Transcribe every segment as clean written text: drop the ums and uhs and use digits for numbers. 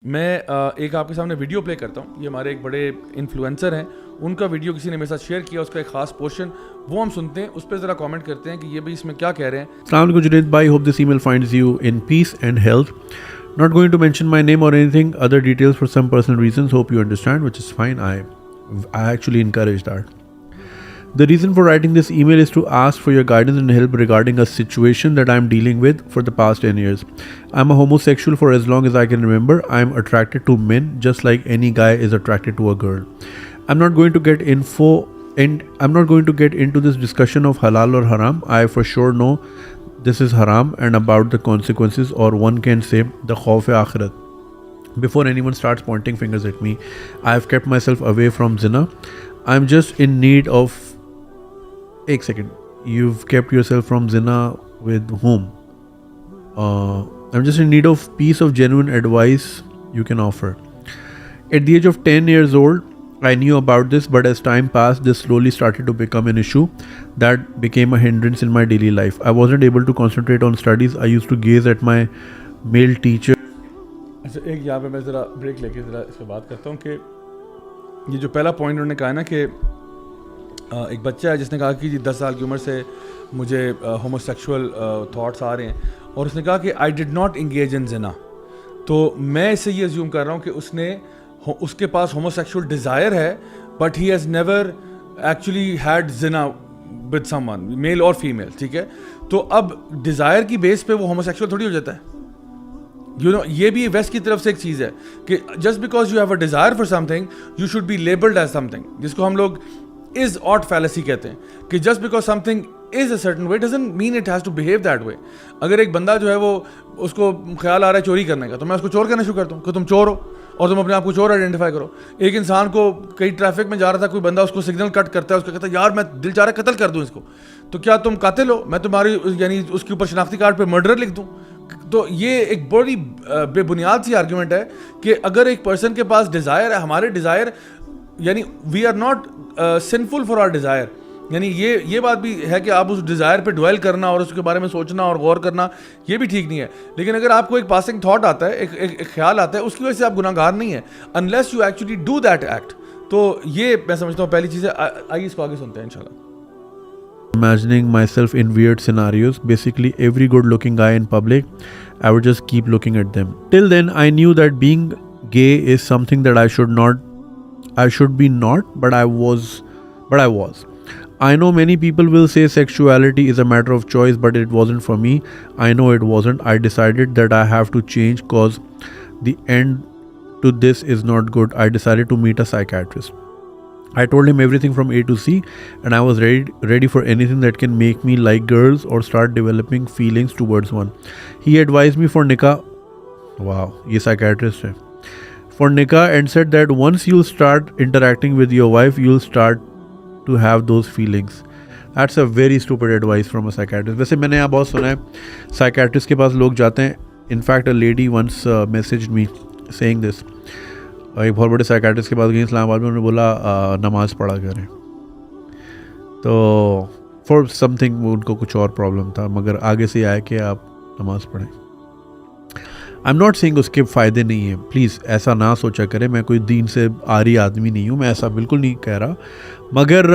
میں ایک آپ کے سامنے ویڈیو پلے کرتا ہوں. یہ ہمارے ایک بڑے انفلوئنسر ہیں, ان کا ویڈیو کسی نے میرے ساتھ شیئر کیا, اس کا ایک خاص پورشن وہ ہم سنتے ہیں, اس پہ ذرا کامنٹ کرتے ہیں کہ یہ بھی اس میں کیا کہہ رہے ہیں. السلام علیکم جنید بھائی, hope this email finds you in peace and health. Not going to mention my name or anything, other details for some personal reasons, hope you understand, which is fine. I actually encourage that. The reason for writing this email is to ask for your guidance and help regarding a situation that I'm dealing with for the past 10 years. I'm a homosexual for as long as I can remember. I'm attracted to men just like any guy is attracted to a girl. I'm not going to get into this discussion of halal or haram. I for sure know this is haram and about the consequences, or one can say the khawf akhirat. Before anyone starts pointing fingers at me, I have kept myself away from zina. I'm just in need of... Ek second. You've kept yourself from zina with whom? I'm just in need of piece of genuine advice you can offer. At the age of 10 years old, I knew about this, but as time passed, this slowly started to become an issue that became a hindrance in my daily life. I wasn't able to concentrate on studies. I used to gaze at my male teacher. اچھا, ایک یہاں پہ میں ذرا break لے کے ذرا اس پہ بات کرتا ہوں کہ یہ جو پہلا پوائنٹ انہوں نے کہا نا کہ ایک بچہ ہے جس نے کہا کہ 10 سال کی عمر سے مجھے ہومو سیکشول تھاٹس آ رہے ہیں, اور اس نے کہا کہ آئی ڈڈ ناٹ انگیج ان زنا. تو میں اس سے یہ ازیوم کر رہا ہوں کہ اس کے پاس ہومو سیکشول ڈیزائر ہے, but he has never actually head زنا ود سم ون, میل اور فیمیل. ٹھیک ہے, تو اب ڈیزائر کی بیس پہ وہ ہومو سیکشول تھوڑی ہو جاتا ہے. یہ بھی ویسٹ کی طرف سے ایک چیز ہے کہ just because you have a desire for something you should be labelled as something, جس کو ہم لوگ از آٹ فیلیسی کہتے ہیں کہ just because something is a certain way doesn't mean it has to behave that way. اگر ایک بندہ جو ہے وہ اس کو خیال آ رہا ہے چوری کرنے کا, تو میں اس کو چور کہنا شروع کرتا ہوں کہ تم چور ہو اور تم اپنے آپ کو چور آئیڈینٹیفائی کرو. ایک انسان کو کئی ٹریفک میں جا رہا تھا, کوئی بندہ اس کو سگنل کٹ کرتا ہے, اس کو کہتا ہے یار میں دل چاہ رہا ہے قتل کر دوں اس کو, تو کیا تم قاتل ہو؟ میں تمہاری یعنی اس کے اوپر شناختی کارڈ پہ مرڈر لکھ دوں؟ تو یہ ایک بڑی بے بنیاد سی آرگیومنٹ ہے کہ اگر ایک پرسن کے پاس ڈیزائر ہے, ہمارے ڈیزائر یعنی we are not sinful for our desire, یعنی یہ بات بھی ہے کہ آپ اس ڈیزائر پہ ڈویل کرنا اور اس کے بارے میں سوچنا اور غور کرنا یہ بھی ٹھیک نہیں ہے. لیکن اگر آپ کو ایک پاسنگ تھاٹ آتا ہے, ایک خیال آتا ہے, اس کی وجہ سے آپ گناہ گار نہیں ہیں unless you actually do that act. تو یہ میں سمجھتا ہوں پہلی چیز ہے. آئیے اس کو آگے سنتے ہیں انشاءاللہ. Imagining myself in weird scenarios. Basically, every good-looking guy in public, I would just keep looking at them. Till then, I knew that being gay is something that I should be not, but I was. I know many people will say sexuality is a matter of choice, but it wasn't for me. I know it wasn't. I decided that I have to change cause the end to this is not good. I decided to meet a psychiatrist. I told him everything from A to C, and I was ready for anything that can make me like girls or start developing feelings towards one. He advised me for nikah. Wow, ye psychiatrist hai. For nikah, and said that once you'll start interacting with your wife, you'll start to have those feelings. That's a very stupid advice from a psychiatrist. ویسے میں نے یہاں بہت سنا ہے psychiatrist کے پاس لوگ جاتے ہیں. In fact, a lady once messaged me saying this. ایک بہت بڑے سائیکیٹرسٹ کے پاس گئی اسلام آباد میں, انہوں نے بولا نماز پڑھا کریں. تو فار سم تھنگ ان کو کچھ اور پرابلم تھا, مگر آگے سے آیا کہ آپ نماز پڑھیں. آئی ایم ناٹ سینگ اس کے فائدے نہیں ہیں, پلیز ایسا نہ سوچا کریں. میں کوئی دین سے آری آدمی نہیں ہوں, میں ایسا بالکل نہیں کہہ رہا, مگر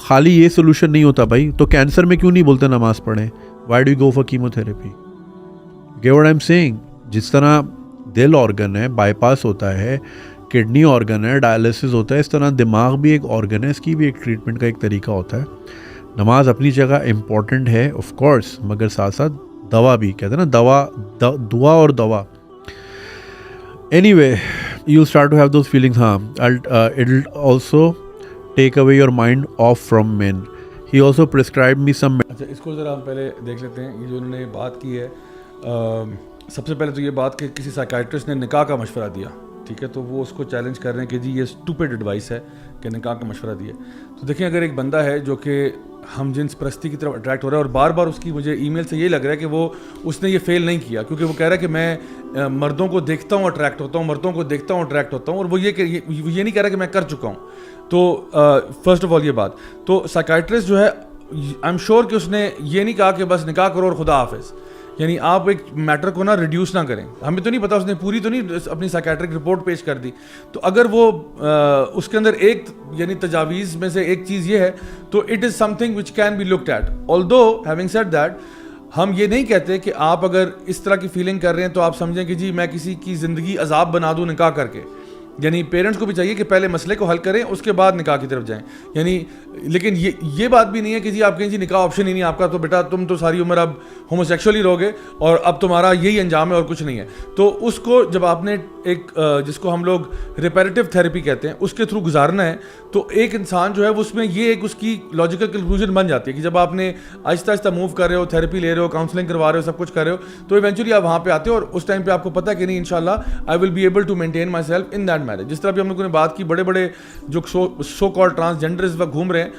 خالی یہ سولوشن نہیں ہوتا بھائی. تو کینسر میں کیوں نہیں بولتے نماز پڑھیں؟ Why do you go for chemotherapy? Get what I am saying. جس طرح دل آرگن ہے, بائی پاس ہوتا ہے, کڈنی آرگن ہے, ڈائلسس ہوتا ہے, اس طرح دماغ بھی ایک آرگن ہے, اس کی بھی ایک ٹریٹمنٹ کا ایک طریقہ ہوتا ہے. نماز اپنی جگہ امپورٹنٹ ہے آف کورس, مگر ساتھ ساتھ دوا بھی, کہتے ہیں نا دعا اور دوا. Anyway you start to have those feelings. ہاں, it will also take away your mind off from men. He also prescribe me some. اچھا, اس کو ذرا ہم پہلے دیکھ لیتے ہیں. یہ جو انہوں نے بات کی ہے, سب سے پہلے تو یہ بات کہ کسی سائیکائٹرسٹ نے نکاح کا مشورہ دیا. ٹھیک ہے, تو وہ اس کو چیلنج کر رہے ہیں کہ جی یہ اسٹوپڈ ایڈوائس ہے کہ نکاح کا مشورہ دیا. تو دیکھیں, اگر ایک بندہ ہے جو کہ ہم جنس پرستی کی طرف اٹریکٹ ہو رہا ہے, اور بار بار اس کی مجھے ای میل سے یہ لگ رہا ہے کہ اس نے یہ فیل نہیں کیا, کیونکہ وہ کہہ رہا ہے کہ میں مردوں کو دیکھتا ہوں اٹریکٹ ہوتا ہوں, مردوں کو دیکھتا ہوں اٹریکٹ ہوتا ہوں, اور وہ یہ نہیں کہہ رہا کہ میں کر چکا ہوں. تو فرسٹ آف آل یہ بات, تو سائیکائٹرسٹ جو ہے آئی ایم شیور کہ اس نے یہ نہیں کہا کہ بس نکاح کرو اور خدا حافظ. یعنی آپ ایک میٹر کو نا ریڈیوس نہ کریں. ہمیں تو نہیں پتا اس نے پوری تو نہیں اپنی سائیکیٹرک رپورٹ پیش کر دی, تو اگر وہ اس کے اندر ایک یعنی تجاویز میں سے ایک چیز یہ ہے تو it is something which can be looked at. Although having said that, ہم یہ نہیں کہتے کہ آپ اگر اس طرح کی فیلنگ کر رہے ہیں تو آپ سمجھیں کہ جی میں کسی کی زندگی عذاب بنا دوں نکاح کر کے. یعنی پیرنٹس کو بھی چاہیے کہ پہلے مسئلے کو حل کریں, اس کے بعد نکاح کی طرف جائیں. یعنی لیکن یہ بات بھی نہیں ہے کہ جی آپ کہیں جی نکاح آپشن ہی نہیں آپ کا, تو بیٹا تم تو ساری عمر اب ہومو سیکشول ہی رہو گے اور اب تمہارا یہی انجام ہے اور کچھ نہیں ہے. تو اس کو جب آپ نے ایک جس کو ہم لوگ ریپیریٹیو تھیراپی کہتے ہیں اس کے تھرو گزارنا ہے, تو ایک انسان جو ہے اس میں یہ ایک اس کی لاجیکل کنکلوژن بن جاتی ہے کہ جب آپ نے آہستہ آہستہ موو کر رہے ہو, تھیراپی لے رہے ہو, کاؤنسلنگ کروا رہے ہو, سب کچھ کر رہے ہو, تو ایونچولی آپ وہاں پہ آتے ہو اور اس ٹائم پہ آپ کو پتا ہے کہ نہیں انشاءاللہ I will be able to maintain myself in that marriage. جس طرح بھی ہم لوگوں نے بات کی, بڑے بڑے جو سو کال ٹرانسجینڈر اس وقت گھوم رہے ہیں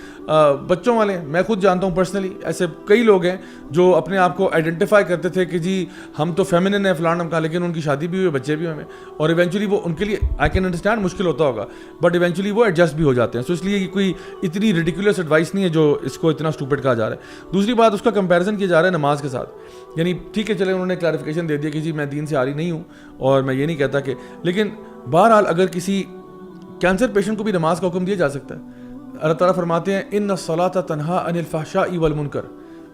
بچوں والے, میں خود جانتا ہوں پرسنلی ایسے کئی لوگ ہیں جو اپنے آپ کو آئیڈینٹیفائی کرتے تھے کہ جی ہم تو فیمنن ہیں فلاں کا, لیکن ان کی شادی بھی ہوئی, بچے بھی ہوئے, اور ایونچولی وہ ان کے لیے آئی کین انڈرسٹینڈ مشکل ہوتا ہوگا, بٹ ایونچولی وہ ایڈجسٹ بھی ہو جاتے ہیں. سو اس لیے یہ کوئی اتنی ریڈیکولس ایڈوائس نہیں ہے جو اس کو اتنا اسٹوپڈ کہا جا رہا ہے. دوسری بات, اس کا کمپیریزن کیا جا رہا ہے نماز کے ساتھ. یعنی ٹھیک ہے چلے انہوں نے کلیریفیکیشن دے دیا کہ جی میں دین سے عاری نہیں ہوں اور میں یہ نہیں کہتا کہ, لیکن بہرحال اگر کسی کینسر پیشنٹ کو بھی نماز کا حکم دیا جا سکتا ہے. اللہ تعالیٰ فرماتے ہیں ان الصلاۃ تنہا عن الفحشاء والمنکر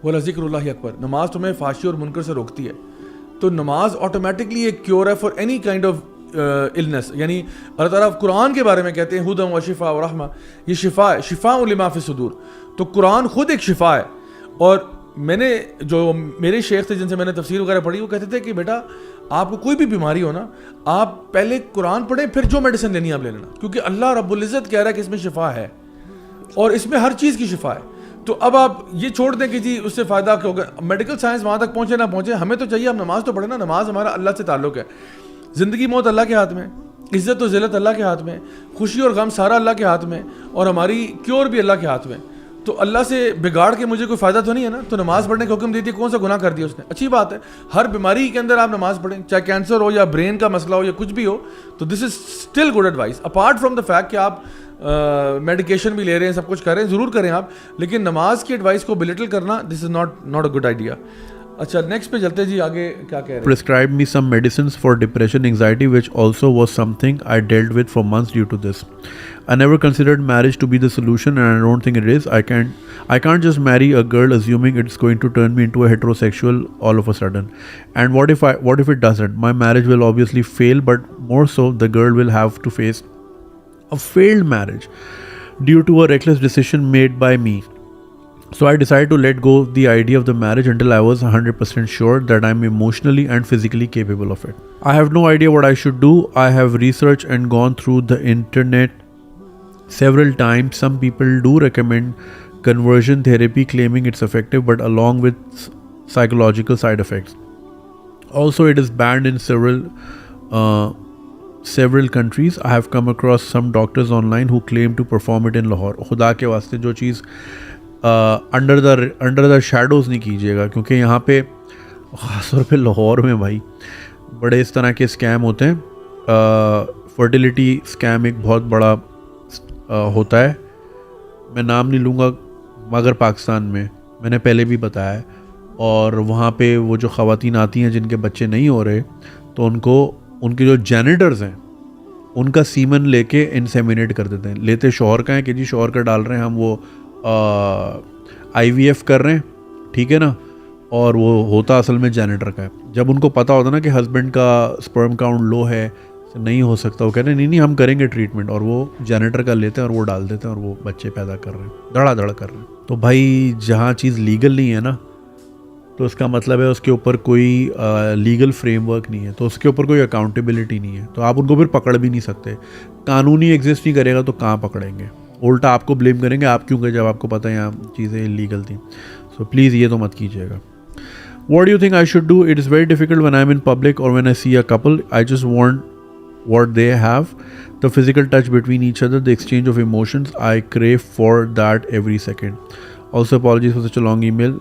ولذکر اللہ اکبر, نماز تمہیں فحشی اور منکر سے روکتی ہے. تو نماز آٹومیٹکلی ایک کیور ہے for any kind of illness. یعنی اللہ تعالیٰ قرآن کے بارے میں کہتے ہیں ہدی و شفاء و رحمہ, یہ شفا ہے, شفاء لما فی الصدور. تو قرآن خود ایک شفا ہے. اور میں نے جو میرے شیخ تھے جن سے میں نے تفسیر وغیرہ پڑھی, وہ کہتے تھے کہ بیٹا آپ کو کوئی بھی بیماری ہو نا, آپ پہلے قرآن پڑھیں پھر جو میڈیسن لینی آپ لے لینا, کیونکہ اللہ رب العزت کہہ رہا ہے کہ اس میں شفا ہے اور اس میں ہر چیز کی شفا ہے. تو اب آپ یہ چھوڑ دیں کہ جی اس سے فائدہ کیا ہوگا, میڈیکل سائنس وہاں تک پہنچے نہ پہنچے, ہمیں تو چاہیے ہم نماز تو پڑھیں نا. نماز ہمارا اللہ سے تعلق ہے. زندگی موت اللہ کے ہاتھ میں, عزت و ذلت اللہ کے ہاتھ میں, خوشی اور غم سارا اللہ کے ہاتھ میں, اور ہماری کیور بھی اللہ کے ہاتھ میں. تو اللہ سے بگاڑ کے مجھے کوئی فائدہ تو نہیں ہے نا. تو نماز پڑھنے کا حکم دیتی ہے, کون سا گناہ کر دیا اس نے؟ اچھی بات ہے, ہر بیماری کے اندر آپ نماز پڑھیں, چاہے کینسر ہو یا برین کا مسئلہ ہو یا کچھ بھی ہو. تو this is still good advice, apart from the fact کہ آپ میڈیکیشن بھی لے رہے ہیں, سب کچھ کر رہے ہیں, ضرور کریں آپ, لیکن نماز کی ایڈوائس کو بلٹل کرنا this is not a good idea. اچھا نیکسٹ پہ چلتے جی, آگے کیا کہہ رہے ہیں. Prescribed me some medicines for depression, anxiety, which also was something I dealt with for months due to this. I never considered marriage to be the solution, and I don't think it is. I can't just marry a girl assuming it's going to turn me into a heterosexual all of a sudden. And what if it doesn't? My marriage will obviously fail, but more so the girl will have to face a failed marriage due to a reckless decision made by me. So I decided to let go of the idea of the marriage until I was 100% sure that I'm emotionally and physically capable of it. I have no idea what I should do. I have researched and gone through the internet several times. Some people do recommend conversion therapy, claiming it's effective, but along with psychological side effects. Also, it is banned in several countries. I have come across some doctors online who claim to perform it in Lahore. Khuda ke waste jo cheez under the shadows نہیں کیجیے گا, کیونکہ یہاں پہ خاص طور پہ لاہور میں بھائی بڑے اس طرح کے اسکیم ہوتے ہیں. فرٹیلیٹی اسکیم ایک بہت بڑا ہوتا ہے, میں نام نہیں لوں گا, مگر پاکستان میں نے پہلے بھی بتایا ہے. اور وہاں پہ وہ جو خواتین آتی ہیں جن کے بچے نہیں ہو رہے, تو ان کے جو جینیٹرز ہیں ان کا سیمن لے کے انسیمینیٹ کر دیتے ہیں. لیتے شوہر کا ہے کہ جی شوہر کا ڈال رہے ہیں ہم, وہ آئی وی ایف کر رہے ہیں, ٹھیک ہے نا, اور وہ ہوتا اصل میں جینیٹر کا ہے. جب ان کو پتہ ہوتا نا کہ ہسبینڈ کا اسپرم کاؤنٹ لو ہے, نہیں ہو سکتا, وہ کہتے ہیں نہیں ہم کریں گے ٹریٹمنٹ, اور وہ جینیٹر کا لیتے ہیں اور وہ ڈال دیتے ہیں اور وہ بچے پیدا کر رہے ہیں, دھڑا دھڑ کر رہے ہیں. تو بھائی جہاں چیز لیگل نہیں ہے نا, تو اس کا مطلب ہے اس کے اوپر کوئی لیگل فریم ورک نہیں ہے, تو اس کے اوپر کوئی اکاؤنٹیبلٹی نہیں ہے, تو آپ ان کو پھر پکڑ بھی نہیں سکتے. قانونی ایگزسٹ نہیں کرے گا تو کہاں پکڑیں گے, الٹا آپ کو بلیم کریں گے آپ کیوں کہ جب آپ کو پتہ ہے یہاں چیزیں لیگل تھیں. سو پلیز یہ تو مت کیجیے گا. What do you think I should do? It is very difficult when I'm in public or when I see a couple. I just want what they have, the physical touch between each other, the exchange of emotions. I crave for that every second. Also apologies for such a long email.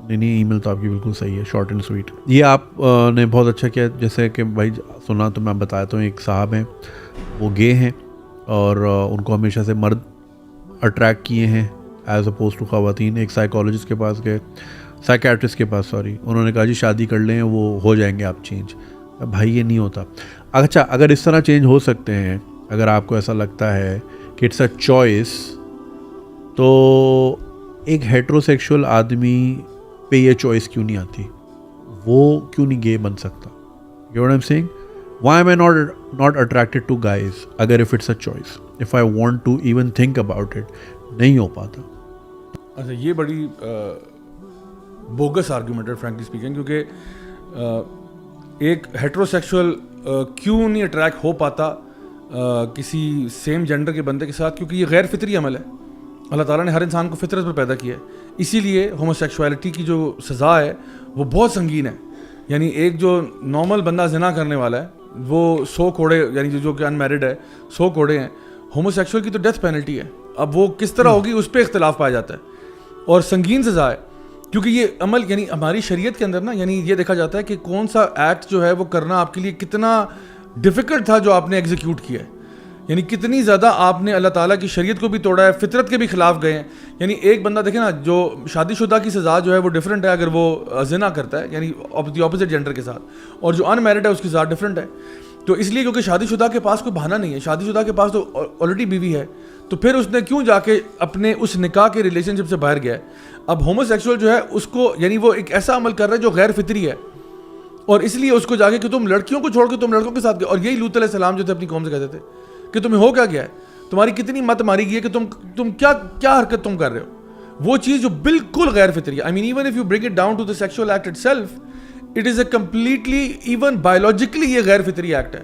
نہیں ای میل تو آپ کی بالکل صحیح ہے, short and sweet. یہ آپ نے بہت اچھا کیا, جیسے کہ بھائی سنا تو میں بتاتا ہوں. ایک صاحب ہیں وہ گے ہیں اور ان کو ہمیشہ سے مرد اٹریکٹ کیے ہیں ایز اپوز ٹو خواتین. ایک سائیکالوجسٹ کے پاس گئے, سائیکیٹرسٹ کے پاس, سوری, انہوں نے کہا جی شادی کر لیں وہ ہو جائیں گے آپ چینج. بھائی یہ نہیں ہوتا. اچھا اگر اس طرح چینج ہو سکتے ہیں, اگر آپ کو ایسا لگتا ہے کہ اٹس اے چوائس, تو ایک ہیٹروسیکشول آدمی پہ یہ چوائس کیوں نہیں آتی؟ وہ کیوں نہیں گے بن سکتا؟ You know what I'm saying? Why am I not attracted to guys اگر if it's a choice, if I want to even think about it, نہیں ہو پاتا. اچھا یہ بڑی بوگس آرگیومنٹ ہے فرینکلی اسپیکنگ, کیونکہ ایک ہیٹروسیکشول کیوں نہیں اٹریکٹ ہو پاتا کسی سیم جینڈر کے بندے کے ساتھ؟ کیونکہ یہ غیر فطری عمل ہے. اللہ تعالیٰ نے ہر انسان کو فطرت پر پیدا کیا ہے, اسی لیے ہوموسیکشوالٹی کی جو سزا ہے وہ بہت سنگین ہے. یعنی ایک جو نارمل بندہ زنا کرنے والا ہے وہ 100 کوڑے, یعنی جو کہ ان میرڈ ہے 100 کوڑے ہیں. ہوموسیکشول کی تو ڈیتھ پینلٹی ہے. اب وہ کس طرح ہوگی اس پہ اختلاف پایا جاتا ہے, اور سنگین سزا ہے, کیونکہ یہ عمل یعنی ہماری شریعت کے اندر نا, یعنی یہ دیکھا جاتا ہے کہ کون سا ایکٹ جو ہے وہ کرنا آپ کے لیے کتنا ڈیفیکلٹ تھا جو آپ نے ایگزیکیوٹ کیا ہے. یعنی کتنی زیادہ آپ نے اللہ تعالیٰ کی شریعت کو بھی توڑا ہے, فطرت کے بھی خلاف گئے ہیں. یعنی ایک بندہ دیکھیں نا, جو شادی شدہ کی سزا جو ہے وہ ڈفرینٹ ہے اگر وہ زنا کرتا ہے, یعنی اپوزٹ جینڈر کے ساتھ, اور جو ان میرڈ ہے اس کی سزا ڈفرینٹ ہے. تو اس لیے کیونکہ شادی شدہ کے پاس کوئی بہانہ نہیں ہے, شادی شدہ کے پاس تو آلریڈی بیوی ہے, تو پھر اس نے کیوں جا کے اپنے اس نکاح کے ریلیشن شپ سے باہر گیا ہے. اب ہوموسیکشول جو ہے اس کو, یعنی وہ ایک ایسا عمل کر رہا ہے جو غیر فطری ہے, اور اس لیے اس کو جا کے کہ تم لڑکیوں کو چھوڑ کے تم لڑکوں کے ساتھ گئے. اور یہی لوط علیہ السلام جو تھے اپنی قوم سے کہتے تھے کہ تمہیں ہو کیا گیا ہے, تمہاری کتنی مت ماری گئی ہے کہ تم کیا حرکت تم کر رہے ہو, وہ چیز جو بالکل غیر فطری ہے. I mean even if you bring it down to the sexual act itself, it is a completely even biologically یہ غیر فطری ایکٹ ہے.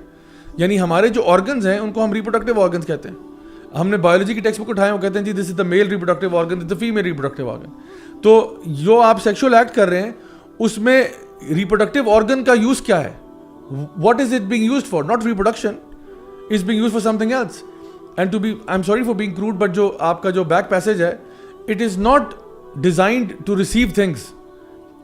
یعنی ہمارے جو آرگنز ہیں ان کو ہم ریپروڈکٹیو آرگنز کہتے ہیں. ہم نے بایولوجی کی ٹیکسٹ بک اٹھائے, وہ کہتے ہیں جی this is the male reproductive organ, this is the female reproductive organ. تو جو آپ سیکشول ایکٹ کر رہے ہیں اس میں ریپروڈکٹیو آرگن کا یوز کیا ہے؟ What is it being used for? Not reproduction, is being used for something else. And to be, I am sorry for being crude, but جو آپ کا جو بیک پیسج ہے, it is not designed to receive things,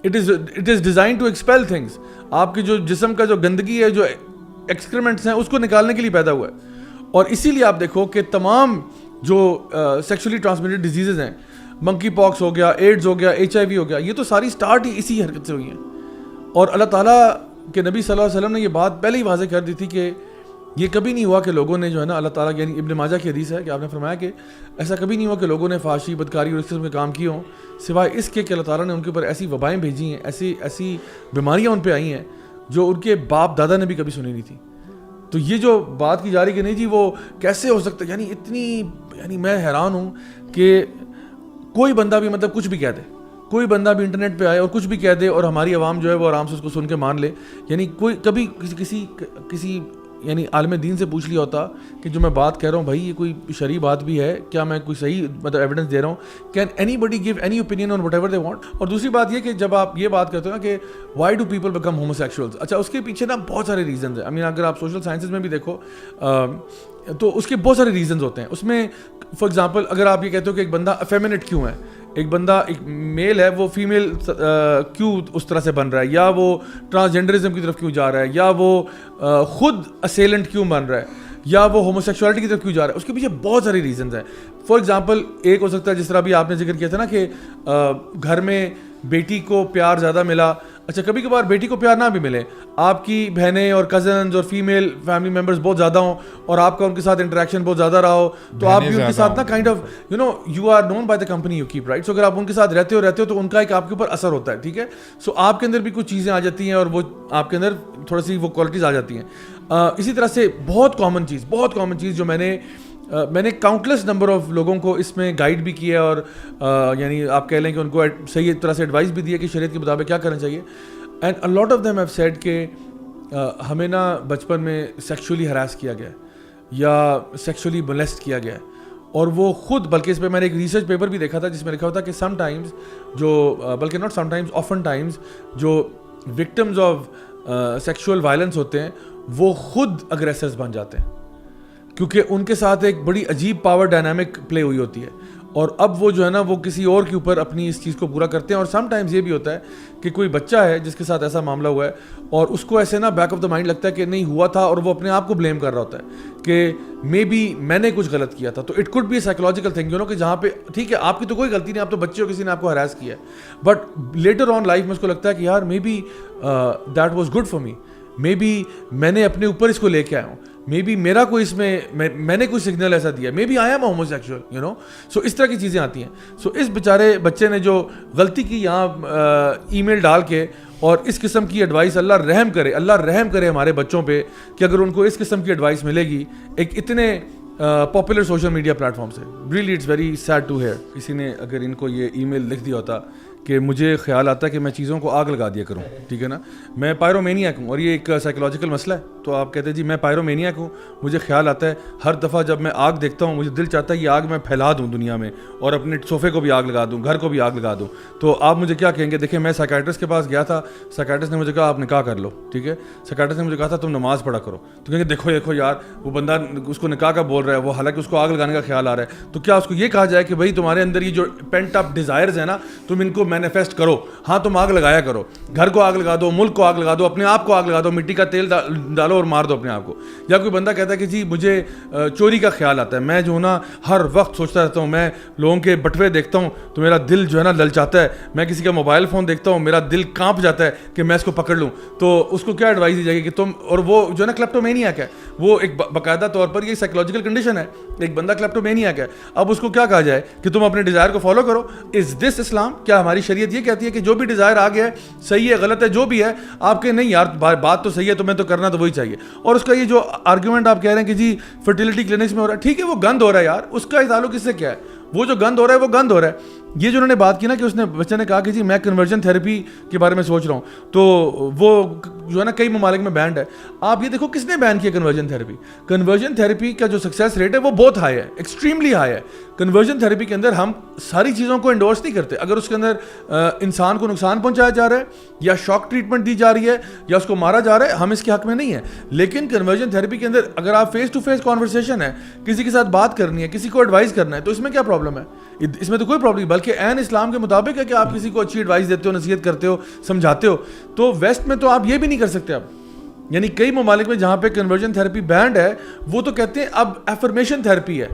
it is designed to expel things. آپ کی جو جسم کا جو گندگی ہے, جو ایکسکریمنٹس ہیں, اس کو نکالنے کے لیے پیدا ہوا ہے. اور اسی لیے آپ دیکھو کہ تمام جو سیکشولی ٹرانسمیٹڈ ڈیزیزز ہیں, منکی پاکس ہو گیا, ایڈز ہو گیا, HIV ہو گیا, یہ تو ساری سٹارٹ ہی اسی حرکت سے ہوئی ہیں. اور اللہ تعالیٰ کے نبی صلی اللہ علیہ وسلم نے یہ بات پہلے ہی واضح کر دی تھی کہ یہ کبھی نہیں ہوا کہ لوگوں نے جو ہے نا اللہ تعالیٰ, یعنی ابن ماجہ کی حدیث ہے کہ آپ نے فرمایا کہ ایسا کبھی نہیں ہوا کہ لوگوں نے فحاشی, بدکاری اور اس قسم کے کام کیے ہوں, سوائے اس کے کہ اللہ تعالیٰ نے ان کے اوپر ایسی وبائیں بھیجی ہیں, ایسی بیماریاں ان پہ آئی ہیں جو ان کے باپ دادا نے بھی کبھی سنی نہیں تھی. تو یہ جو بات کی جا رہی کہ نہیں جی وہ کیسے ہو سکتا ہے, یعنی اتنی, یعنی میں حیران ہوں کہ کوئی بندہ بھی مطلب کچھ بھی کہہ دے, کوئی بندہ بھی انٹرنیٹ پہ آئے اور کچھ بھی کہہ دے, اور ہماری عوام جو ہے وہ آرام سے اس کو سن کے مان لے. یعنی کوئی کبھی کسی یعنی عالم دین سے پوچھ لیا ہوتا کہ جو میں بات کہہ رہا ہوں بھائی یہ کوئی شرعی بات بھی ہے کیا, میں کوئی صحیح مطلب ایویڈنس دے رہا ہوں, can anybody give any opinion on whatever they want. اور دوسری بات یہ کہ جب آپ یہ بات کرتے ہو نا کہ وائی ڈو پیپل بیکم ہوموسیکشولز, اچھا اس کے پیچھے نا بہت سارے ریزنز ہیں. اگر آپ سوشل سائنسز میں بھی دیکھو تو اس کے بہت سارے ریزنز ہوتے ہیں. اس میں فار ایگزامپل اگر آپ یہ کہتے ہو کہ ایک بندہ افیمینٹ کیوں ہے, ایک بندہ ایک میل ہے وہ فیمیل کیوں اس طرح سے بن رہا ہے, یا وہ ٹرانسجینڈرزم کی طرف کیوں جا رہا ہے, یا وہ خود اسیلنٹ کیوں بن رہا ہے, یا وہ ہوموسیکشوالٹی کی طرف کیوں جا رہا ہے, اس کے پیچھے بہت سارے ریزنز ہیں. فار ایگزامپل ایک ہو سکتا ہے جس طرح بھی آپ نے ذکر کیا تھا نا کہ گھر میں بیٹی کو پیار زیادہ ملا. اچھا کبھی کبھار بیٹی کو پیار نہ بھی ملے, آپ کی بہنیں اور کزنز اور فیمیل فیملی ممبرز بہت زیادہ ہوں اور آپ کا ان کے ساتھ انٹریکشن بہت زیادہ رہا ہو, تو آپ بھی ان کے ساتھ نا kind of you are known by the company you keep, right. So اگر آپ ان کے ساتھ رہتے ہو تو ان کا ایک آپ کے اوپر اثر ہوتا ہے, ٹھیک ہے. سو آپ کے اندر بھی کچھ چیزیں آ جاتی ہیں اور وہ آپ کے اندر تھوڑی سی وہ کوالٹیز آ جاتی ہیں. اسی طرح سے بہت کامن چیز جو میں نے کاؤنٹلیس نمبر آف لوگوں کو اس میں گائیڈ بھی کیا ہے, اور یعنی آپ کہہ لیں کہ ان کو صحیح طرح سے ایڈوائس بھی دی ہے کہ شریعت کے مطابق کیا کرنا چاہیے. And a lot of them have said کہ ہمیں نا بچپن میں سیکشولی ہراس کیا گیا یا سیکشولی مولیسٹ کیا گیا, اور وہ خود, بلکہ اس پہ میں نے ایک ریسرچ پیپر بھی دیکھا تھا جس میں لکھا ہوتا کہ سم ٹائمز جو, بلکہ not some times, often Times جو وکٹمز آف سیکشول وائلنس ہوتے ہیں وہ خود اگریسرز بن جاتے ہیں, کیونکہ ان کے ساتھ ایک بڑی عجیب پاور ڈائنامک پلے ہوئی ہوتی ہے. اور اب وہ جو ہے نا وہ کسی اور کے اوپر اپنی اس چیز کو پورا کرتے ہیں. اور سم ٹائمز یہ بھی ہوتا ہے کہ کوئی بچہ ہے جس کے ساتھ ایسا معاملہ ہوا ہے اور اس کو ایسے نا بیک آف دا مائنڈ لگتا ہے کہ نہیں ہوا تھا, اور وہ اپنے آپ کو بلیم کر رہا ہوتا ہے کہ مے بی میں نے کچھ غلط کیا تھا. تو it could be a psychological thing, you know, کہ جہاں پہ ٹھیک ہے آپ کی تو کوئی غلطی نہیں, آپ تو بچے ہو, کسی نے آپ کو ہراس کیا ہے, بٹ لیٹر آن لائف میں اس کو لگتا ہے کہ یار maybe that was good for me, maybe میں نے اپنے اوپر اس کو لے کے آیا ہوں, مے بی میرا کوئی اس میں نے کوئی سگنل ایسا دیا, maybe I am homosexual, you know. So اس طرح کی چیزیں آتی ہیں. سو اس بیچارے بچے نے جو غلطی کی یہاں ای میل ڈال کے, اور اس قسم کی ایڈوائس, اللہ رحم کرے ہمارے بچوں پہ کہ اگر ان کو اس قسم کی ایڈوائس ملے گی ایک اتنے popular social media platform سے. Really it's very sad to hear. کسی نے اگر ان کو یہ ای میل لکھ دیا ہوتا کہ مجھے خیال آتا ہے کہ میں چیزوں کو آگ لگا دیا کروں, ٹھیک ہے نا, میں پائرومینیاک ہوں, اور یہ ایک سائیکولوجیکل مسئلہ ہے, تو آپ کہتے ہیں جی میں پائرومینیاک ہوں, مجھے خیال آتا ہے ہر دفعہ جب میں آگ دیکھتا ہوں مجھے دل چاہتا ہے یہ آگ میں پھیلا دوں دنیا میں, اور اپنے صوفے کو بھی آگ لگا دوں, گھر کو بھی آگ لگا دوں. تو آپ مجھے کیا کہیں گے؟ دیکھیں میں سائیکیٹرسٹ کے پاس گیا تھا, سائیکیٹرسٹ نے مجھے کہا آپ نکاح کر لو, ٹھیک ہے, سائیکیٹرسٹ نے مجھے کہا تھا تم نماز پڑھا کرو. تو کہیں گے دیکھو یار وہ بندہ اس کو نکاح کا بول رہا ہے, وہ حالانکہ اس کو آگ لگانے کا خیال آ رہا ہے, تو کیا اس کو یہ کہا جائے کہ بھائی تمہارے اندر یہ جو پینٹ اپ ڈیزائرز ہیں نا تم ان کو مینیفیسٹ کرو, ہاں تم آگ لگایا کرو, گھر کو آگ لگا دو, ملک کو آگ لگا دو, اپنے آپ کو آگ لگا دو, مٹی کا تیل ڈالو اور مار دو اپنے آپ کو. یا کوئی بندہ کہتا ہے کہ جی مجھے چوری کا خیال آتا ہے, میں جو نا ہر وقت سوچتا رہتا ہوں, میں لوگوں کے بٹوے دیکھتا ہوں تو میرا دل جو ہے نا للچاتا ہے, میں کسی کا موبائل فون دیکھتا ہوں میرا دل کانپ جاتا ہے کہ میں اس کو پکڑ لوں. تو اس کو کیا ایڈوائس دی جائے گی کہ تم, اور وہ جو ہے نا کلیپٹومینیاک ہے, وہ ایک باقاعدہ طور پر یہ سائیکولوجیکل کنڈیشن ہے, ایک بندہ کلیپٹومینیاک ہے, اب اس کو کیا کہا جائے کہ تم اپنے ڈیزائر کو فالو کرو. از دس اسلام؟ کیا ہماری شریعت یہ کہتی ہے کہ جو بھی ڈیزائر آ گیا ہے صحیح ہے غلط ہے جو بھی ہے, آپ کے نہیں یار بات تو صحیح ہے, تمہیں تو کرنا تو وہی چاہیے. اور اس کا یہ جو آرگیومنٹ آپ کہہ رہے ہیں کہ جی فرٹیلٹی کلینکس میں ہو رہا ہے, ٹھیک ہے وہ گند ہو رہا ہے یار, اس کا تعلق اس سے کیا ہے, وہ جو گند ہو رہا ہے وہ گند ہو رہا ہے. یہ جو انہوں نے بات کی نا کہ اس نے بچے نے کہا کہ جی میں کنورژن تھیراپی کے بارے میں سوچ رہا ہوں, تو وہ جو ہے نا کئی ممالک میں بینڈ ہے. آپ یہ دیکھو کس نے بین کیا کنورژن تھیراپی. کنورژن تھیراپی کا جو سکسیس ریٹ ہے وہ بہت ہائی ہے, ایکسٹریملی ہائی ہے. کنورژن تھیراپی کے اندر ہم ساری چیزوں کو انڈورس نہیں کرتے. اگر اس کے اندر انسان کو نقصان پہنچایا جا رہا ہے یا شاک ٹریٹمنٹ دی جا رہی ہے یا اس کو مارا جا رہا ہے, ہم اس کے حق میں نہیں ہیں. لیکن کنورژن تھیراپی کے اندر اگر آپ فیس ٹو فیس کانورسیشن ہے, کسی کے ساتھ بات کرنی ہے, کسی کو ایڈوائز کرنا ہے, تو اس میں کیا پرابلم ہے؟ اس میں تو کوئی پرابلم نہیں, بلکہ عین اسلام کے مطابق ہے کہ آپ کسی کو اچھی ایڈوائز دیتے ہو, نصیحت کرتے ہو, سمجھاتے ہو. تو ویسٹ میں تو آپ یہ بھی نہیں کر سکتے. اب یعنی کئی ممالک میں جہاں پہ کنورژن تھیراپی بینڈ ہے وہ تو کہتے ہیں اب ایفرمیشن تھیراپی ہے,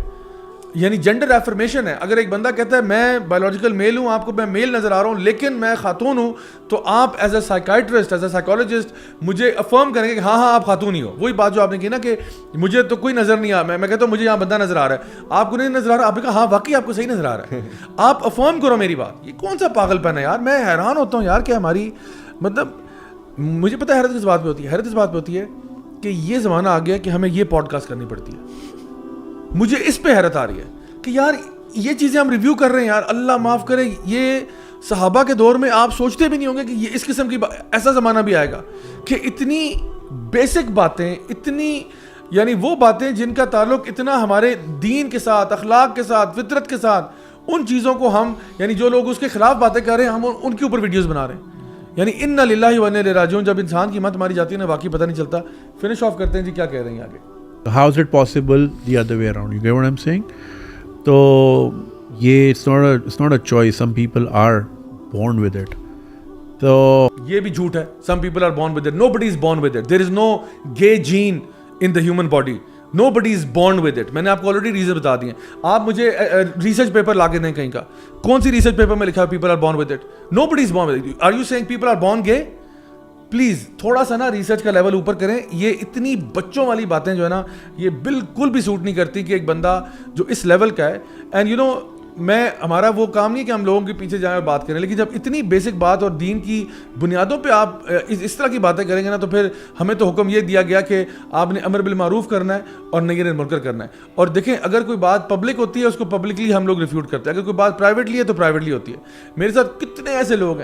یعنی جینڈر ایفرمیشن ہے. اگر ایک بندہ کہتا ہے میں بایولوجیکل میل ہوں, آپ کو میں میل نظر آ رہا ہوں لیکن میں خاتون ہوں, تو آپ as a psychiatrist, as a psychologist مجھے افرم کریں گے کہ ہاں آپ خاتون ہی ہو. وہی بات جو آپ نے کی نا کہ مجھے تو کوئی نظر نہیں آ, میں کہتا ہوں مجھے یہاں بندہ نظر آ رہا ہے, آپ کو نہیں نظر آ رہا, آپ نے کہا ہاں واقعی آپ کو صحیح نظر آ رہا ہے, آپ افرم کرو میری بات. یہ کون سا پاگل پن ہے یار, میں حیران ہوتا ہوں یار کہ ہماری, مطلب مجھے پتہ ہے حیرت کس بات پہ ہوتی ہے, حیرت اس بات پہ ہوتی ہے کہ یہ زمانہ آ گیا کہ ہمیں یہ پوڈ کاسٹ کرنی پڑتی ہے. مجھے اس پہ حیرت آ رہی ہے کہ یار یہ چیزیں ہم ریویو کر رہے ہیں. یار اللہ معاف کرے, یہ صحابہ کے دور میں آپ سوچتے بھی نہیں ہوں گے کہ یہ اس قسم کی ایسا زمانہ بھی آئے گا کہ اتنی بیسک باتیں, اتنی یعنی وہ باتیں جن کا تعلق اتنا ہمارے دین کے ساتھ, اخلاق کے ساتھ, فطرت کے ساتھ, ان چیزوں کو ہم, یعنی جو لوگ اس کے خلاف باتیں کر رہے ہیں ہم ان کے اوپر ویڈیوز بنا رہے ہیں. یعنی انا للہ و انا الیہ راجعون. جب انسان کی مت ماری جاتی ہے نا واقعی پتہ نہیں چلتا. فنش آف کرتے ہیں جی, کیا کہہ رہے ہیں آگے. How is it possible the other way around? You get what I'm saying? تو یہ it's not a choice. Some people are born with it. تو یہ بھی جھوٹ ہے. Some people are born with it. Nobody is born with it. There is no gay gene in the human body. Nobody is born with it. میں نے آپ کو already reason بتا دی ہیں. آپ مجھے ریسرچ پیپر لا کے دیں کہیں کا, کون سی ریسرچ پیپر میں لکھا ہے people are born with it? Nobody is born with it. Are you saying people are born gay? Please تھوڑا سا نا ریسرچ کا لیول اوپر کریں. یہ اتنی بچوں والی باتیں جو ہے نا یہ بالکل بھی سوٹ نہیں کرتی کہ ایک بندہ جو اس لیول کا ہے. اینڈ یو نو میں, ہمارا وہ کام نہیں کہ ہم لوگوں کے پیچھے جائیں اور بات کریں, لیکن جب اتنی بیسک بات اور دین کی بنیادوں پہ آپ اس طرح کی باتیں کریں گے نا تو پھر ہمیں تو حکم یہ دیا گیا کہ آپ نے امر بالمعروف کرنا ہے اور نہی عن المنکر کرنا ہے. اور دیکھیں اگر کوئی بات پبلک ہوتی ہے اس کو پبلکلی ہم لوگ ریفیوٹ کرتے ہیں, اگر کوئی بات پرائیویٹلی ہے تو پرائیویٹلی ہوتی ہے. میرے ساتھ کتنے ایسے لوگ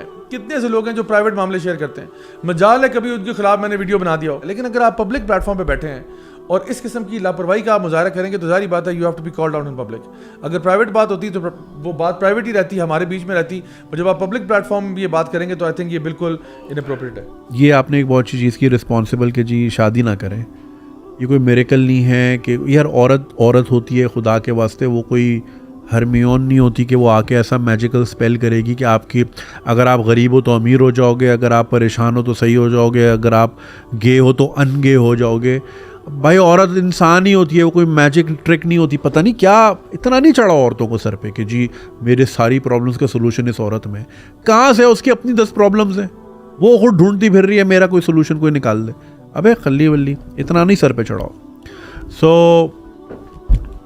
ہیں جو پرائیویٹ معاملے شیئر کرتے ہیں, مجال ہے کبھی ان کے خلاف میں نے ویڈیو بنا دیا ہو, لیکن اگر آپ پبلک پلیٹ فارم پہ بیٹھے ہیں اور اس قسم کی لاپرواہی کا آپ مظاہرہ کریں گے تو ظاہری بات ہے you have to be called out in public. اگر پرائیویٹ بات ہوتی تو وہ بات پرائیویٹ ہی رہتی, ہمارے بیچ میں رہتی, اور جب آپ پبلک پلیٹ فارم یہ بات کریں گے تو آئی تھنک یہ بالکل اناپروپریٹ ہے. یہ آپ نے ایک بہت اچھی چیز کی, رسپانسبل کہ جی شادی نہ کریں. یہ کوئی میریکل نہیں ہے کہ یار عورت ہوتی ہے خدا کے واسطے, وہ کوئی ہرمیون نہیں ہوتی کہ وہ آ کے ایسا میجیکل اسپیل کرے گی کہ آپ کی اگر آپ غریب ہو تو امیر ہو جاؤ گے, اگر آپ پریشان ہو تو صحیح ہو جاؤ گے, اگر آپ گے ہو تو ان گے ہو جاؤ گے. بھائی عورت انسان ہی ہوتی ہے, وہ کوئی میجک ٹرک نہیں ہوتی. پتہ نہیں کیا اتنا نہیں چڑھا عورتوں کو سر پہ کہ جی میرے ساری پرابلمس کا سولوشن اس عورت میں. کہاں سے اس کی اپنی 10 پرابلمس ہیں, وہ خود ڈھونڈتی پھر رہی ہے میرا کوئی سولوشن کوئی نکال دے. ابے خلی ولی اتنا نہیں سر پہ چڑھاؤ. سو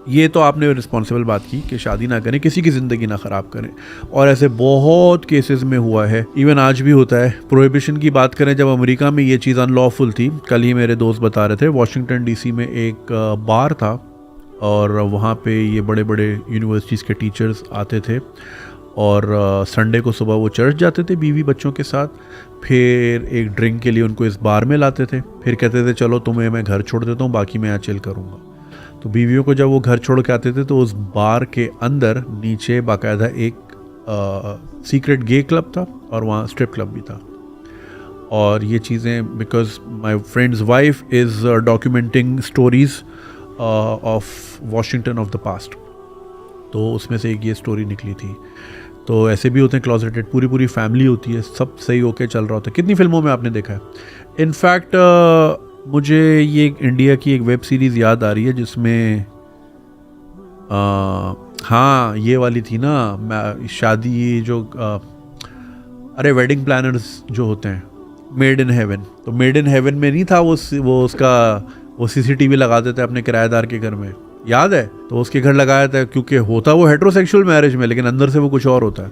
یہ تو آپ نے رسپانسبل بات کی کہ شادی نہ کریں, کسی کی زندگی نہ خراب کریں, اور ایسے بہت کیسز میں ہوا ہے, ایون آج بھی ہوتا ہے. پروہیبیشن کی بات کریں, جب امریکہ میں یہ چیز ان لافل تھی, کل ہی میرے دوست بتا رہے تھے, واشنگٹن ڈی سی میں ایک بار تھا اور وہاں پہ یہ بڑے بڑے یونیورسٹیز کے ٹیچرز آتے تھے اور سنڈے کو صبح وہ چرچ جاتے تھے بیوی بچوں کے ساتھ, پھر ایک ڈرنک کے لیے ان کو اس بار میں لاتے تھے, پھر کہتے تھے چلو تمہیں میں گھر چھوڑ دیتا ہوں, باقی میں یہاں چل کروں گا. تو بیویوں کو جب وہ گھر چھوڑ کے آتے تھے تو اس بار کے اندر نیچے باقاعدہ ایک سیکرٹ گے کلب تھا اور وہاں اسٹرپ کلب بھی تھا. اور یہ چیزیں because my friend's wife is documenting stories of Washington of the past, تو اس میں سے ایک یہ اسٹوری نکلی تھی. تو ایسے بھی ہوتے ہیں کلوزیٹڈ, پوری فیملی ہوتی ہے, سب صحیح ہو کے چل رہا ہوتا ہے. کتنی فلموں میں آپ نے دیکھا ہے. انفیکٹ مجھے یہ انڈیا کی ایک ویب سیریز یاد آ رہی ہے جس میں ہاں یہ والی تھی نا شادی جو ارے ویڈنگ پلانرز جو ہوتے ہیں, میڈ ان ہیون. تو میڈ ان ہیون میں نہیں تھا وہ اس کا وہ CCTV لگا دیتے اپنے کرایہ دار کے گھر میں, یاد ہے. تو اس کے گھر لگایا تھا کیونکہ ہوتا وہ ہیٹروسیکشول میرج میں, لیکن اندر سے وہ کچھ اور ہوتا ہے.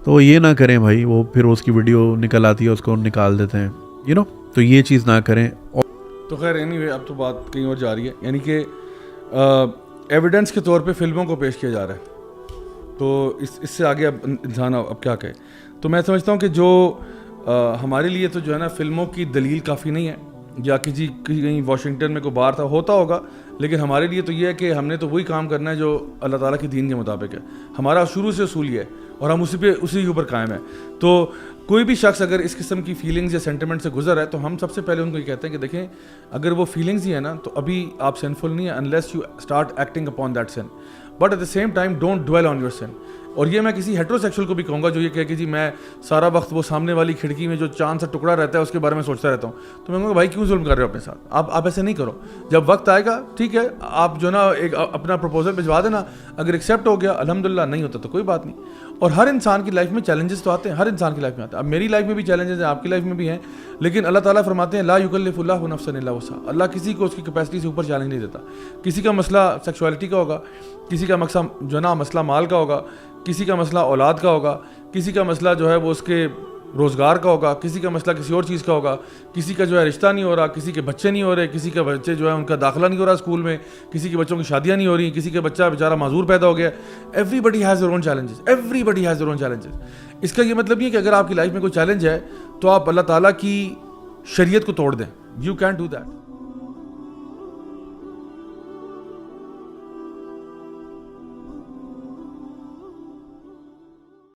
تو یہ نہ کریں بھائی, وہ پھر اس کی ویڈیو نکل آتی ہے, اس کو نکال دیتے ہیں, تو یہ چیز نہ کریں. تو خیر anyway اب تو بات کہیں اور جا رہی ہے, یعنی کہ ایویڈنس کے طور پہ فلموں کو پیش کیا جا رہا ہے, تو اس سے آگے اب انسان اب کیا کہے. تو میں سمجھتا ہوں کہ جو ہمارے لیے تو جو ہے نا فلموں کی دلیل کافی نہیں ہے, یا کہ جی کہیں واشنگٹن میں کوئی بار تھا ہوتا ہوگا, لیکن ہمارے لیے تو یہ ہے کہ ہم نے تو وہی کام کرنا ہے جو اللہ تعالیٰ کی دین کے مطابق ہے. ہمارا شروع سے اصول یہ ہے اور ہم اسی کے اوپر قائم ہیں. تو کوئی بھی شخص اگر اس قسم کی فیلنگز یا سینٹیمنٹ سے گزر ہے تو ہم سب سے پہلے ان کو یہ کہتے ہیں کہ دیکھیں اگر وہ فیلنگز ہی ہیں نا تو ابھی آپ سینفل نہیں ہیں unless you start acting upon that sin, but at the same time don't dwell on your sin. اور یہ میں کسی ہیٹروسیکشول کو بھی کہوں گا جو یہ کہے کہ جی میں سارا وقت وہ سامنے والی کھڑکی میں جو چاند سے ٹکڑا رہتا ہے اس کے بارے میں سوچتا رہتا ہوں, تو میں کہوں گا بھائی کیوں ظلم کر رہے ہو اپنے ساتھ, آپ ایسے نہیں کرو. جب وقت آئے گا ٹھیک ہے, آپ جو نا ایک اپنا پروپوزل بھجوا دینا, اگر ایکسیپٹ ہو گیا الحمدللہ, نہیں ہوتا تو کوئی بات نہیں. اور ہر انسان کی لائف میں چیلنجز تو آتے ہیں, ہر انسان کی لائف میں آتے ہیں. اب میری لائف میں بھی چیلنجز ہیں, آپ کی لائف میں بھی ہیں, لیکن اللہ تعالیٰ فرماتے ہیں لا یکلف اللہ نفسا الا وسعها. اللہ کسی کو اس کی کیپیسٹی سے اوپر چیلنج نہیں دیتا. کسی کا مسئلہ سیکشوالٹی کا ہوگا, کسی کا مقصد جو نا مسئلہ مال کا ہوگا, کسی کا مسئلہ اولاد کا ہوگا, کسی کا مسئلہ جو ہے وہ اس کے روزگار کا ہوگا, کسی کا مسئلہ کسی اور چیز کا ہوگا, کسی کا جو ہے رشتہ نہیں ہو رہا, کسی کے بچے نہیں ہو رہے, کسی کے بچے جو ہے ان کا داخلہ نہیں ہو رہا اسکول میں, کسی کے بچوں کی شادیاں نہیں ہو رہی, کسی کے بچہ بیچارہ معذور پیدا ہو گیا. Everybody has their own challenges, everybody has their own challenges. اس کا یہ مطلب نہیں ہے کہ اگر آپ کی لائف میں کوئی چیلنج ہے تو آپ اللہ تعالیٰ کی شریعت کو توڑ دیں. You can't do that.